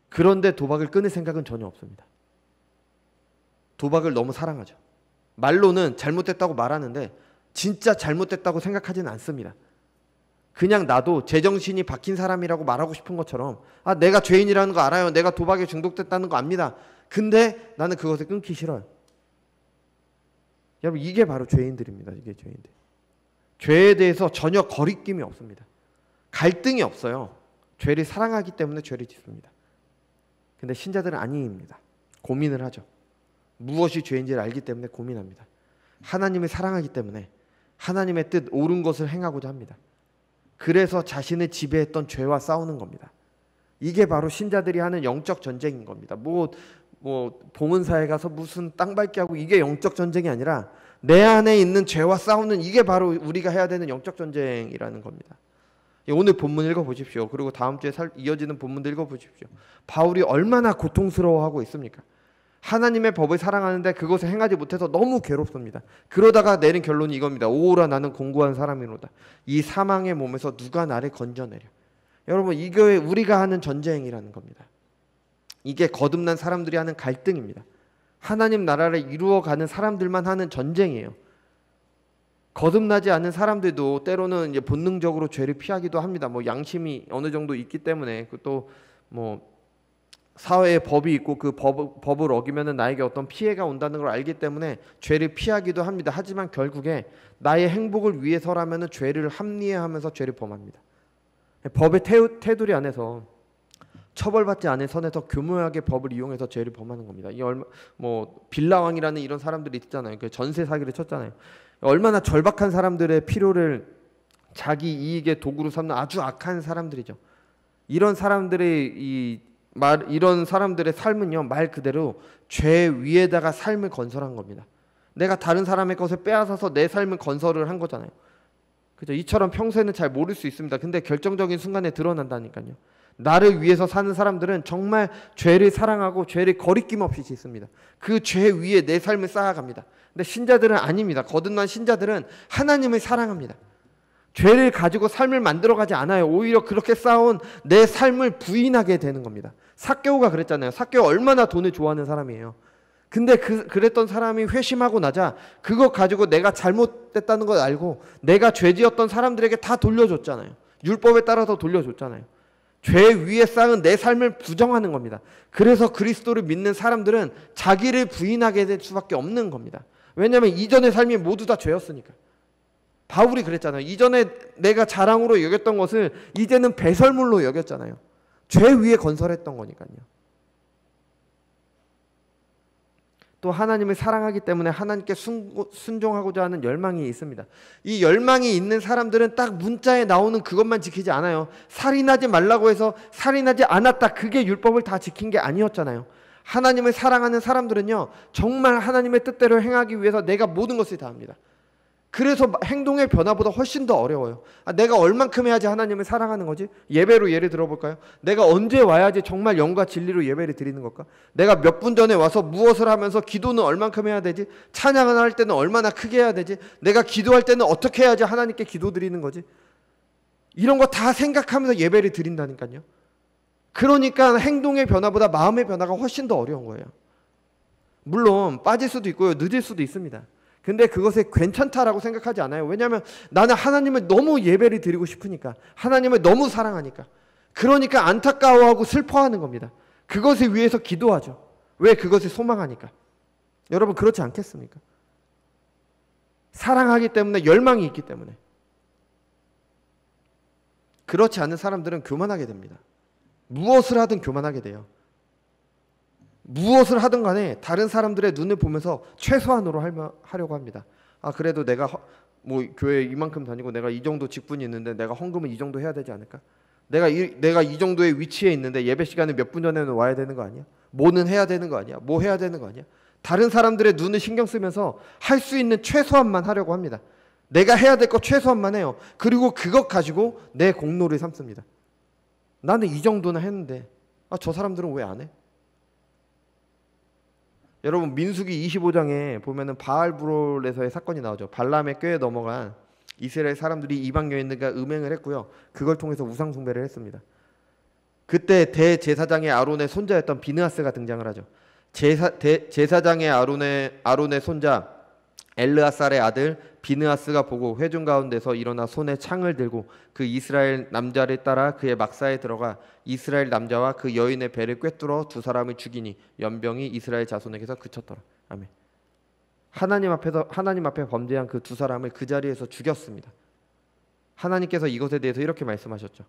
그런데 도박을 끊을 생각은 전혀 없습니다. 도박을 너무 사랑하죠. 말로는 잘못됐다고 말하는데 진짜 잘못됐다고 생각하지는 않습니다. 그냥 나도 제정신이 박힌 사람이라고 말하고 싶은 것처럼 내가 죄인이라는 거 알아요. 내가 도박에 중독됐다는 거 압니다. 근데 나는 그것을 끊기 싫어요. 여러분, 이게 바로 죄인들입니다. 이게 죄인들. 죄에 대해서 전혀 거리낌이 없습니다. 갈등이 없어요. 죄를 사랑하기 때문에 죄를 짓습니다. 근데 신자들은 아닙니다. 고민을 하죠. 무엇이 죄인지를 알기 때문에 고민합니다. 하나님을 사랑하기 때문에 하나님의 뜻 옳은 것을 행하고자 합니다. 그래서 자신을 지배했던 죄와 싸우는 겁니다. 이게 바로 신자들이 하는 영적 전쟁인 겁니다. 봉은사에 가서 무슨 땅 밟기 하고 이게 영적 전쟁이 아니라 내 안에 있는 죄와 싸우는 이게 바로 우리가 해야 되는 영적 전쟁이라는 겁니다. 오늘 본문 읽어보십시오. 그리고 다음 주에 이어지는 본문도 읽어보십시오. 바울이 얼마나 고통스러워하고 있습니까? 하나님의 법을 사랑하는데 그것을 행하지 못해서 너무 괴롭습니다. 그러다가 내린 결론이 이겁니다. 오라 나는 공고한 사람이로다. 이 사망의 몸에서 누가 나를 건져내려. 여러분, 이게 우리가 하는 전쟁이라는 겁니다. 이게 거듭난 사람들이 하는 갈등입니다. 하나님 나라를 이루어가는 사람들만 하는 전쟁이에요. 거듭나지 않은 사람들도 때로는 이제 본능적으로 죄를 피하기도 합니다. 양심이 어느 정도 있기 때문에 또 사회에 법이 있고 그 법을 어기면은 나에게 어떤 피해가 온다는 걸 알기 때문에 죄를 피하기도 합니다. 하지만 결국에 나의 행복을 위해서라면은 죄를 합리화하면서 죄를 범합니다. 법의 테두리 안에서 처벌받지 않은 선에서 교묘하게 법을 이용해서 죄를 범하는 겁니다. 빌라왕이라는 이런 사람들이 있잖아요. 그 전세 사기를 쳤잖아요. 얼마나 절박한 사람들의 필요를 자기 이익의 도구로 삼는 아주 악한 사람들이죠. 이런 사람들의 삶은요, 말 그대로 죄 위에다가 삶을 건설한 겁니다. 내가 다른 사람의 것을 빼앗아서 내 삶을 건설을 한 거잖아요. 그죠? 이처럼 평소에는 잘 모를 수 있습니다. 근데 결정적인 순간에 드러난다니까요. 나를 위해서 사는 사람들은 정말 죄를 사랑하고 죄를 거리낌 없이 짓습니다. 그 죄 위에 내 삶을 쌓아갑니다. 근데 신자들은 아닙니다. 거듭난 신자들은 하나님을 사랑합니다. 죄를 가지고 삶을 만들어가지 않아요. 오히려 그렇게 쌓아온 내 삶을 부인하게 되는 겁니다. 삭개오가 그랬잖아요. 삭개오 얼마나 돈을 좋아하는 사람이에요. 근데 그랬던 사람이 회심하고 나자 그거 가지고 내가 잘못됐다는 걸 알고 내가 죄지었던 사람들에게 다 돌려줬잖아요. 율법에 따라서 돌려줬잖아요. 죄 위에 쌓은 내 삶을 부정하는 겁니다. 그래서 그리스도를 믿는 사람들은 자기를 부인하게 될 수밖에 없는 겁니다. 왜냐하면 이전의 삶이 모두 다 죄였으니까. 바울이 그랬잖아요. 이전에 내가 자랑으로 여겼던 것을 이제는 배설물로 여겼잖아요. 죄 위에 건설했던 거니까요. 또 하나님을 사랑하기 때문에 하나님께 순종하고자 하는 열망이 있습니다. 이 열망이 있는 사람들은 딱 문자에 나오는 그것만 지키지 않아요. 살인하지 말라고 해서 살인하지 않았다. 그게 율법을 다 지킨 게 아니었잖아요. 하나님을 사랑하는 사람들은요, 정말 하나님의 뜻대로 행하기 위해서 내가 모든 것을 다 합니다. 그래서 행동의 변화보다 훨씬 더 어려워요. 내가 얼만큼 해야지 하나님을 사랑하는 거지? 예배로 예를 들어볼까요? 내가 언제 와야지 정말 영과 진리로 예배를 드리는 걸까? 내가 몇 분 전에 와서 무엇을 하면서 기도는 얼만큼 해야 되지? 찬양을 할 때는 얼마나 크게 해야 되지? 내가 기도할 때는 어떻게 해야지 하나님께 기도 드리는 거지? 이런 거 다 생각하면서 예배를 드린다니까요. 그러니까 행동의 변화보다 마음의 변화가 훨씬 더 어려운 거예요. 물론 빠질 수도 있고요. 늦을 수도 있습니다. 근데 그것에 괜찮다라고 생각하지 않아요. 왜냐하면 나는 하나님을 너무 예배를 드리고 싶으니까, 하나님을 너무 사랑하니까. 그러니까 안타까워하고 슬퍼하는 겁니다. 그것을 위해서 기도하죠. 왜? 그것을 소망하니까. 여러분 그렇지 않겠습니까? 사랑하기 때문에, 열망이 있기 때문에. 그렇지 않은 사람들은 교만하게 됩니다. 무엇을 하든 교만하게 돼요. 무엇을 하든 간에 다른 사람들의 눈을 보면서 최소한으로 하려고 합니다. 아, 그래도 내가 뭐 교회 이만큼 다니고 내가 이 정도 직분이 있는데 내가 헌금은 이 정도 해야 되지 않을까? 내가 이 정도의 위치에 있는데 예배 시간에 몇 분 전에는 와야 되는 거 아니야? 뭐는 해야 되는 거 아니야? 뭐 해야 되는 거 아니야? 다른 사람들의 눈을 신경 쓰면서 할 수 있는 최소한만 하려고 합니다. 내가 해야 될 것 최소한만 해요. 그리고 그것 가지고 내 공로를 삼습니다. 나는 이 정도나 했는데 저 사람들은 왜 안 해? 여러분 민수기 25장에 보면은 바알브롤에서의 사건이 나오죠. 발람의 꾀에 넘어간 이스라엘 사람들이 이방 여인들과 음행을 했고요. 그걸 통해서 우상 숭배를 했습니다. 그때 대제사장의 아론의 손자였던 비느하스가 등장을 하죠. 제사장의 아론의 손자 엘르아살의 아들 비느하스가 보고 회중 가운데서 일어나 손에 창을 들고 그 이스라엘 남자를 따라 그의 막사에 들어가 이스라엘 남자와 그 여인의 배를 꿰뚫어 두 사람을 죽이니 연병이 이스라엘 자손에게서 그쳤더라. 아멘. 하나님 앞에 범죄한 그 두 사람을 그 자리에서 죽였습니다. 하나님께서 이것에 대해서 이렇게 말씀하셨죠.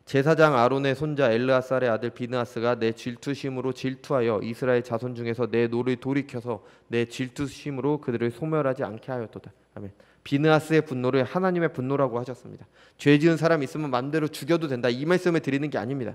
제사장 아론의 손자 엘르아살의 아들 비느하스가 내 질투심으로 질투하여 이스라엘 자손 중에서 내 노를 돌이켜서 내 질투심으로 그들을 소멸하지 않게 하였도다. 아멘. 비느하스의 분노를 하나님의 분노라고 하셨습니다. 죄 지은 사람 있으면 마음대로 죽여도 된다. 이 말씀을 드리는 게 아닙니다.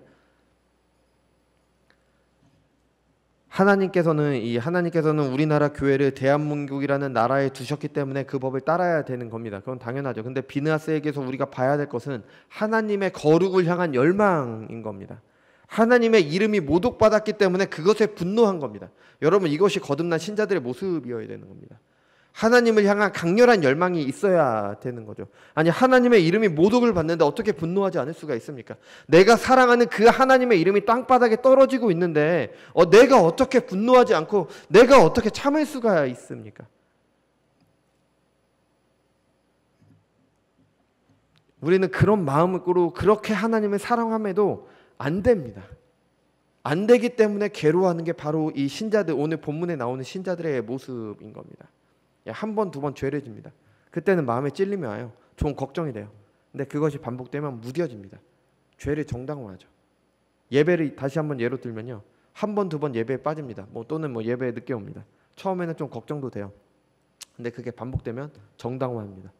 하나님께서는 우리나라 교회를 대한민국이라는 나라에 두셨기 때문에 그 법을 따라야 되는 겁니다. 그건 당연하죠. 근데 비느하스에게서 우리가 봐야 될 것은 하나님의 거룩을 향한 열망인 겁니다. 하나님의 이름이 모독받았기 때문에 그것에 분노한 겁니다. 여러분 이것이 거듭난 신자들의 모습이어야 되는 겁니다. 하나님을 향한 강렬한 열망이 있어야 되는 거죠. 아니 하나님의 이름이 모독을 받는데 어떻게 분노하지 않을 수가 있습니까? 내가 사랑하는 그 하나님의 이름이 땅바닥에 떨어지고 있는데 내가 어떻게 분노하지 않고 내가 어떻게 참을 수가 있습니까? 우리는 그런 마음으로 그렇게 하나님을 사랑함에도 안 됩니다. 안 되기 때문에 괴로워하는 게 바로 이 신자들, 오늘 본문에 나오는 신자들의 모습인 겁니다. 한 번, 두 번 죄를 집니다. 그때는 마음에 찔림이 와요. 좀 걱정이 돼요. 근데 그것이 반복되면 무뎌집니다. 죄를 정당화하죠. 예배를 다시 한번 예로 들면요. 한 번, 두 번 예배에 빠집니다. 또는 예배에 늦게 옵니다. 처음에는 좀 걱정도 돼요. 근데 그게 반복되면 정당화합니다.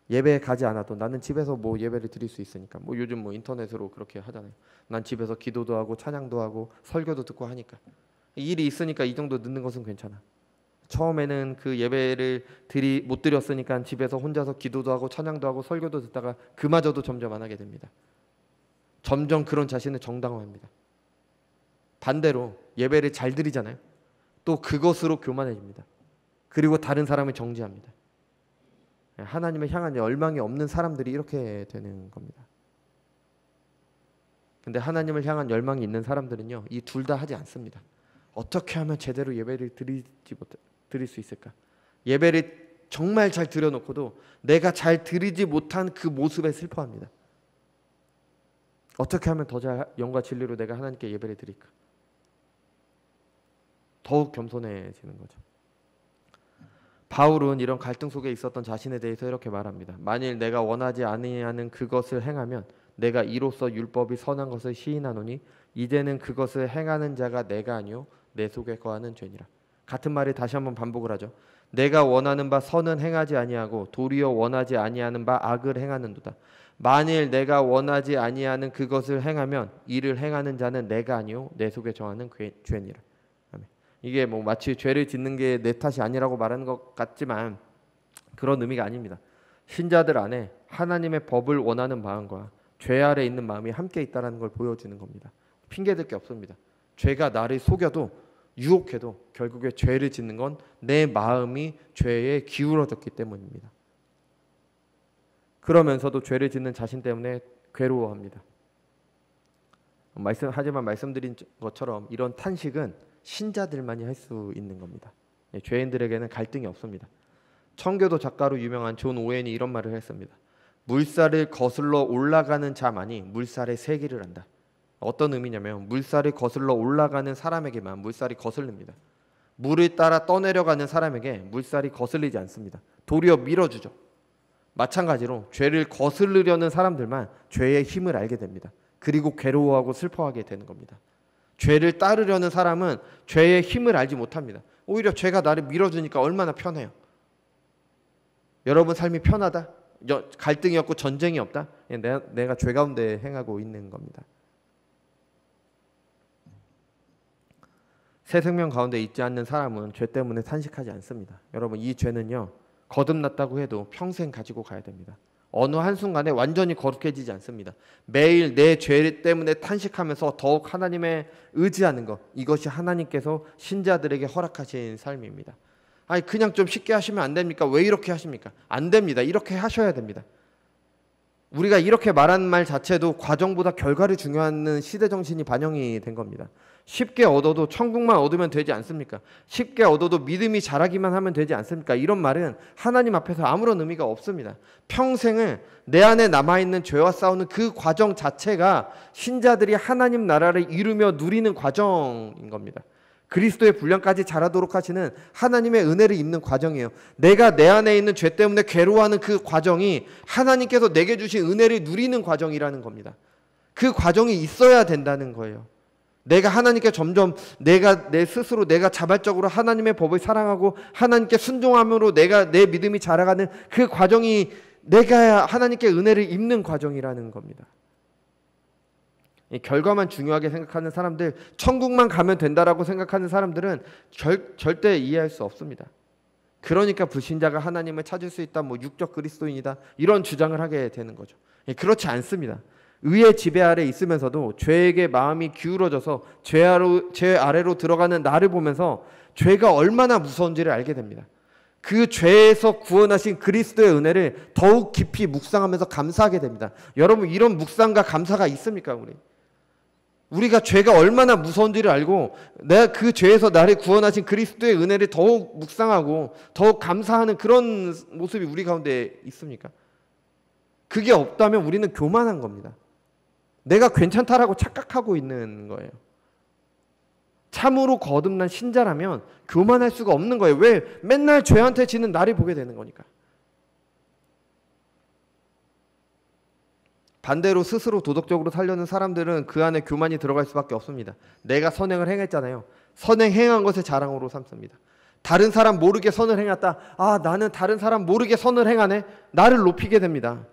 예배에 가지 않아도 나는 집에서 예배를 드릴 수 있으니까. 요즘 인터넷으로 그렇게 하잖아요. 난 집에서 기도도 하고 찬양도 하고 설교도 듣고 하니까. 일이 있으니까 이 정도 늦는 것은 괜찮아. 처음에는 그 예배를 못 드렸으니까 집에서 혼자서 기도도 하고 찬양도 하고 설교도 듣다가 그마저도 점점 안 하게 됩니다. 점점 그런 자신을 정당화합니다. 반대로 예배를 잘 드리잖아요. 또 그것으로 교만해집니다. 그리고 다른 사람을 정죄합니다. 하나님을 향한 열망이 없는 사람들이 이렇게 되는 겁니다. 근데 하나님을 향한 열망이 있는 사람들은요, 이 둘 다 하지 않습니다. 어떻게 하면 제대로 예배를 드릴 수 있을까? 예배를 정말 잘 드려놓고도 내가 잘 드리지 못한 그 모습에 슬퍼합니다. 어떻게 하면 더 잘 영과 진리로 내가 하나님께 예배를 드릴까? 더욱 겸손해지는 거죠. 바울은 이런 갈등 속에 있었던 자신에 대해서 이렇게 말합니다. 만일 내가 원하지 아니하는 그것을 행하면 내가 이로써 율법이 선한 것을 시인하노니 이제는 그것을 행하는 자가 내가 아니요 내 속에 거하는 죄니라. 같은 말을 다시 한번 반복을 하죠. 내가 원하는 바 선은 행하지 아니하고 도리어 원하지 아니하는 바 악을 행하는도다. 만일 내가 원하지 아니하는 그것을 행하면 이를 행하는 자는 내가 아니요 내 속에 정하는 죄니라. 이게 마치 죄를 짓는 게 내 탓이 아니라고 말하는 것 같지만 그런 의미가 아닙니다. 신자들 안에 하나님의 법을 원하는 마음과 죄 아래 있는 마음이 함께 있다는 걸 보여주는 겁니다. 핑계댈 게 없습니다. 죄가 나를 속여도 유혹해도 결국에 죄를 짓는 건 내 마음이 죄에 기울어졌기 때문입니다. 그러면서도 죄를 짓는 자신 때문에 괴로워합니다. 하지만 말씀드린 것처럼 이런 탄식은 신자들만이 할 수 있는 겁니다. 죄인들에게는 갈등이 없습니다. 청교도 작가로 유명한 존 오웬이 이런 말을 했습니다. 물살을 거슬러 올라가는 자만이 물살의 세기를 안다. 어떤 의미냐면 물살이 거슬러 올라가는 사람에게만 물살이 거슬립니다. 물을 따라 떠내려가는 사람에게 물살이 거슬리지 않습니다. 도리어 밀어주죠. 마찬가지로 죄를 거스르려는 사람들만 죄의 힘을 알게 됩니다. 그리고 괴로워하고 슬퍼하게 되는 겁니다. 죄를 따르려는 사람은 죄의 힘을 알지 못합니다. 오히려 죄가 나를 밀어주니까 얼마나 편해요. 여러분 삶이 편하다? 갈등이 없고 전쟁이 없다? 내가 죄 가운데 행하고 있는 겁니다. 새 생명 가운데 있지 않는 사람은 죄 때문에 탄식하지 않습니다. 여러분 이 죄는요 거듭났다고 해도 평생 가지고 가야 됩니다. 어느 한순간에 완전히 거룩해지지 않습니다. 매일 내 죄 때문에 탄식하면서 더욱 하나님에 의지하는 것, 이것이 하나님께서 신자들에게 허락하신 삶입니다. 아니 그냥 좀 쉽게 하시면 안 됩니까? 왜 이렇게 하십니까? 안 됩니다. 이렇게 하셔야 됩니다. 우리가 이렇게 말하는 말 자체도 과정보다 결과를 중요하는 시대 정신이 반영이 된 겁니다. 쉽게 얻어도 천국만 얻으면 되지 않습니까? 쉽게 얻어도 믿음이 자라기만 하면 되지 않습니까? 이런 말은 하나님 앞에서 아무런 의미가 없습니다. 평생을 내 안에 남아있는 죄와 싸우는 그 과정 자체가 신자들이 하나님 나라를 이루며 누리는 과정인 겁니다. 그리스도의 분량까지 자라도록 하시는 하나님의 은혜를 입는 과정이에요. 내가 내 안에 있는 죄 때문에 괴로워하는 그 과정이 하나님께서 내게 주신 은혜를 누리는 과정이라는 겁니다. 그 과정이 있어야 된다는 거예요. 내가 하나님께 점점 내가 내 스스로 내가 자발적으로 하나님의 법을 사랑하고 하나님께 순종함으로 내가 내 믿음이 자라가는 그 과정이 내가 하나님께 은혜를 입는 과정이라는 겁니다. 이 결과만 중요하게 생각하는 사람들, 천국만 가면 된다라고 생각하는 사람들은 절대 이해할 수 없습니다. 그러니까 불신자가 하나님을 찾을 수 있다, 육적 그리스도인이다 이런 주장을 하게 되는 거죠. 그렇지 않습니다. 의의 지배 아래 있으면서도 죄에게 마음이 기울어져서 죄 아래로 들어가는 나를 보면서 죄가 얼마나 무서운지를 알게 됩니다. 그 죄에서 구원하신 그리스도의 은혜를 더욱 깊이 묵상하면서 감사하게 됩니다. 여러분 이런 묵상과 감사가 있습니까? 우리가 죄가 얼마나 무서운지를 알고 내가 그 죄에서 나를 구원하신 그리스도의 은혜를 더욱 묵상하고 더욱 감사하는 그런 모습이 우리 가운데 있습니까? 그게 없다면 우리는 교만한 겁니다. 내가 괜찮다라고 착각하고 있는 거예요. 참으로 거듭난 신자라면 교만할 수가 없는 거예요. 왜? 맨날 죄한테 지는 나를 보게 되는 거니까. 반대로 스스로 도덕적으로 살려는 사람들은 그 안에 교만이 들어갈 수밖에 없습니다. 내가 선행을 행했잖아요. 선행 행한 것을 자랑으로 삼습니다. 다른 사람 모르게 선을 행했다. 나는 다른 사람 모르게 선을 행하네. 나를 높이게 됩니다.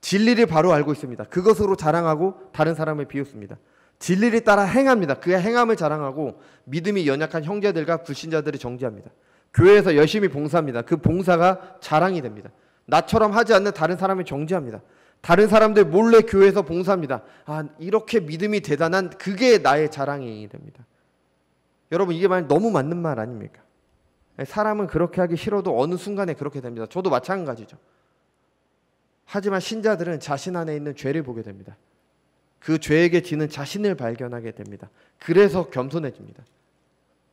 진리를 바로 알고 있습니다. 그것으로 자랑하고 다른 사람을 비웃습니다. 진리를 따라 행합니다. 그의 행함을 자랑하고 믿음이 연약한 형제들과 불신자들을 정죄합니다. 교회에서 열심히 봉사합니다. 그 봉사가 자랑이 됩니다. 나처럼 하지 않는 다른 사람을 정죄합니다. 다른 사람들 몰래 교회에서 봉사합니다. 이렇게 믿음이 대단한 그게 나의 자랑이 됩니다. 여러분 이게 너무 맞는 말 아닙니까? 사람은 그렇게 하기 싫어도 어느 순간에 그렇게 됩니다. 저도 마찬가지죠. 하지만 신자들은 자신 안에 있는 죄를 보게 됩니다. 그 죄에게 지는 자신을 발견하게 됩니다. 그래서 겸손해집니다.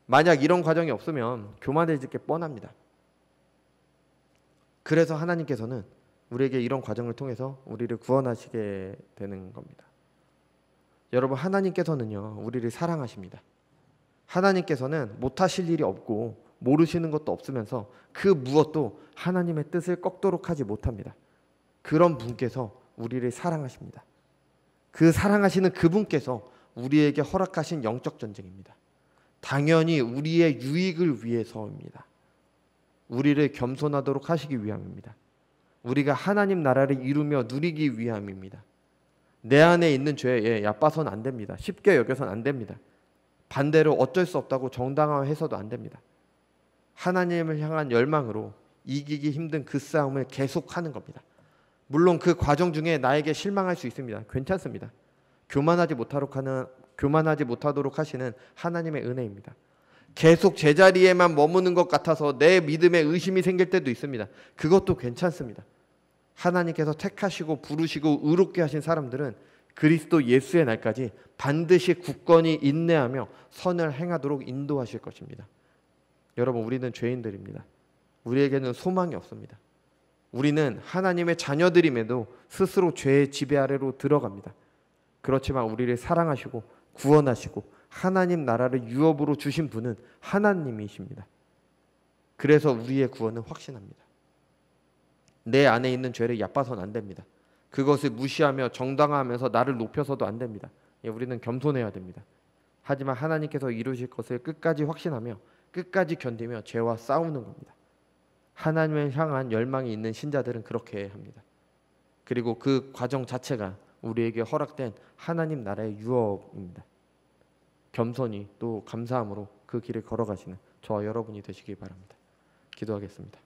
만약 이런 과정이 없으면 교만해질 게 뻔합니다. 그래서 하나님께서는 우리에게 이런 과정을 통해서 우리를 구원하시게 되는 겁니다. 여러분 하나님께서는요 우리를 사랑하십니다. 하나님께서는 못하실 일이 없고 모르시는 것도 없으면서 그 무엇도 하나님의 뜻을 꺾도록 하지 못합니다. 그런 분께서 우리를 사랑하십니다. 그 사랑하시는 그분께서 우리에게 허락하신 영적 전쟁입니다. 당연히 우리의 유익을 위해서입니다. 우리를 겸손하도록 하시기 위함입니다. 우리가 하나님 나라를 이루며 누리기 위함입니다. 내 안에 있는 죄에 얕봐서는 안 됩니다. 쉽게 여겨서는 안 됩니다. 반대로 어쩔 수 없다고 정당화해서도 안 됩니다. 하나님을 향한 열망으로 이기기 힘든 그 싸움을 계속하는 겁니다. 물론 그 과정 중에 나에게 실망할 수 있습니다. 괜찮습니다. 교만하지 못하도록 하시는 하나님의 은혜입니다. 계속 제자리에만 머무는 것 같아서 내 믿음에 의심이 생길 때도 있습니다. 그것도 괜찮습니다. 하나님께서 택하시고 부르시고 의롭게 하신 사람들은 그리스도 예수의 날까지 반드시 굳건히 인내하며 선을 행하도록 인도하실 것입니다. 여러분 우리는 죄인들입니다. 우리에게는 소망이 없습니다. 우리는 하나님의 자녀들임에도 스스로 죄의 지배 아래로 들어갑니다. 그렇지만 우리를 사랑하시고 구원하시고 하나님 나라를 유업으로 주신 분은 하나님이십니다. 그래서 우리의 구원은 확신합니다. 내 안에 있는 죄를 얕봐서는 안 됩니다. 그것을 무시하며 정당화하면서 나를 높여서도 안 됩니다. 우리는 겸손해야 됩니다. 하지만 하나님께서 이루실 것을 끝까지 확신하며 끝까지 견디며 죄와 싸우는 겁니다. 하나님을 향한 열망이 있는 신자들은 그렇게 합니다. 그리고 그 과정 자체가 우리에게 허락된 하나님 나라의 유업입니다. 겸손히 또 감사함으로 그 길을 걸어가시는 저와 여러분이 되시기 바랍니다. 기도하겠습니다.